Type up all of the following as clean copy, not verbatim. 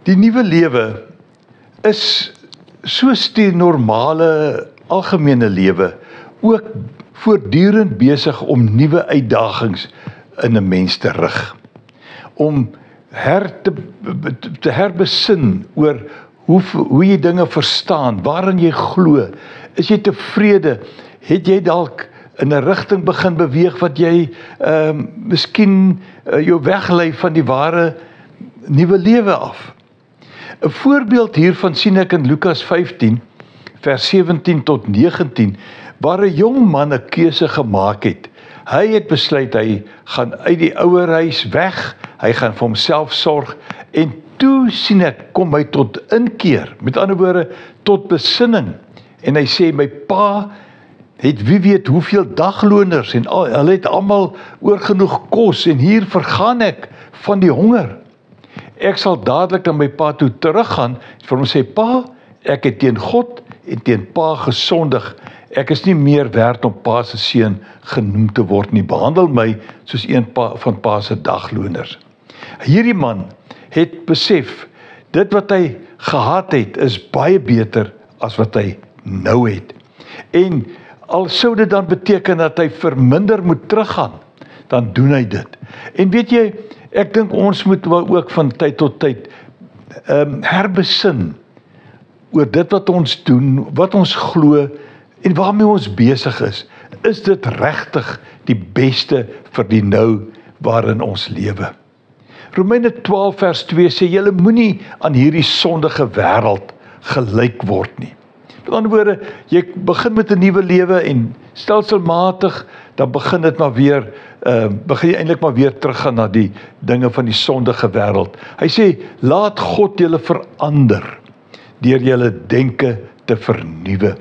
Die nuwe lewe is soos die normale algemene lewe ook voortdurend besig om nuwe uitdagings in 'n mens te rig. Om te herbesin oor hoe jy dinge verstaan, waarin jy glo. Is jy tevrede? Het jy dalk in 'n rigting begin beweeg wat jy miskien jou weglei van die ware nuwe lewe af? 'n Voorbeeld hiervan sien ek in Lukas 15, vers 17 tot 19, waar 'n jong man 'n keuse gemaak het. Hy het besluit hy gaan uit die ouerhuis weg, hy gaan vir homself sorg, en toe sien ek, kom hy tot inkeer, met ander woorde, tot besinning, en hy sê, my pa het wie weet hoeveel dagloners, en hulle het almal oorgenoeg kos, en hier vergaan ek van die honger. Ek sal dadelik na my pa toe teruggaan, en vir hom sê, pa, ek het teen God en teen pa gesondig, ek is nie meer werd om pa se seun genoem te word nie, behandel my soos een van pa se dagloners. Hierdie man het besef, dit wat hy gehad het, is baie beter as wat hy nou het. En al sou dit dan beteken dat hy verminder moet teruggaan, dan doen hy dit. En weet jy, ek dink ons moet ook van tyd tot tyd herbesin oor dit wat ons doen, wat ons glo en waarmee ons besig is. Is dit regtig die beste vir die nou waarin ons lewe? Romeine 12 vers 2 sê, julle moenie aan hierdie sondige wêreld gelyk word nie. Met ander woorde, jy begin met 'n nuwe lewe en stelselmatig, dan begin jy eintlik maar weer teruggaan na die dinge van die sondige wêreld. Hy sê, laat God julle verander deur julle denke te vernuwe.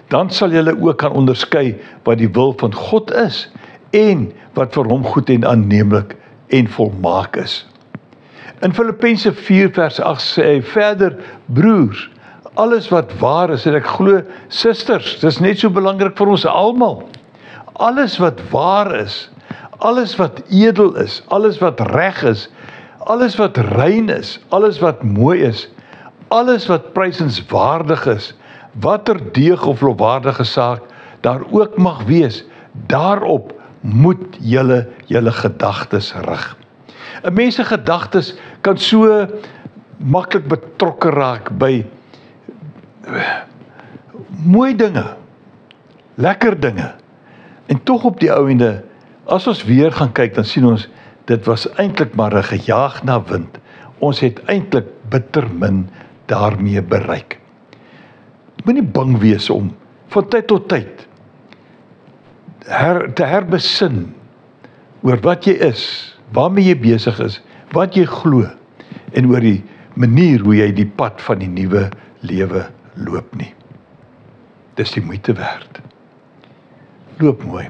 Dan sal julle ook kan onderskei wat die wil van God is en wat vir hom goed en aanneemlik en volmaak is. In Filippense 4 vers 8 sê hy verder, broers, alles wat waar is, en ek glo, susters, dis net so belangrik vir ons almal. Alles wat waar is, alles wat edel is, alles wat reg is, alles wat rein is, alles wat mooi is, alles wat prysenswaardig is, watter deeg of lofwaardige saak daar ook mag wees, daarop moet julle gedagtes rig. 'n Mens se gedagtes kan so maklik betrokke raak by mooi dinge, lekker dinge, en tog op die ou ende, as ons weer gaan kyk, dan sien ons, dit was eintlik maar 'n gejaag na wind. Ons het eintlik bitter min daarmee bereik. Moenie bang wees om van tyd tot tyd te herbesin oor wat jy is, waarmee jy besig is, wat jy glo, en oor die manier hoe jy die pad van die nuwe lewe loop nie. Dis die moeite werd. Loop mooi.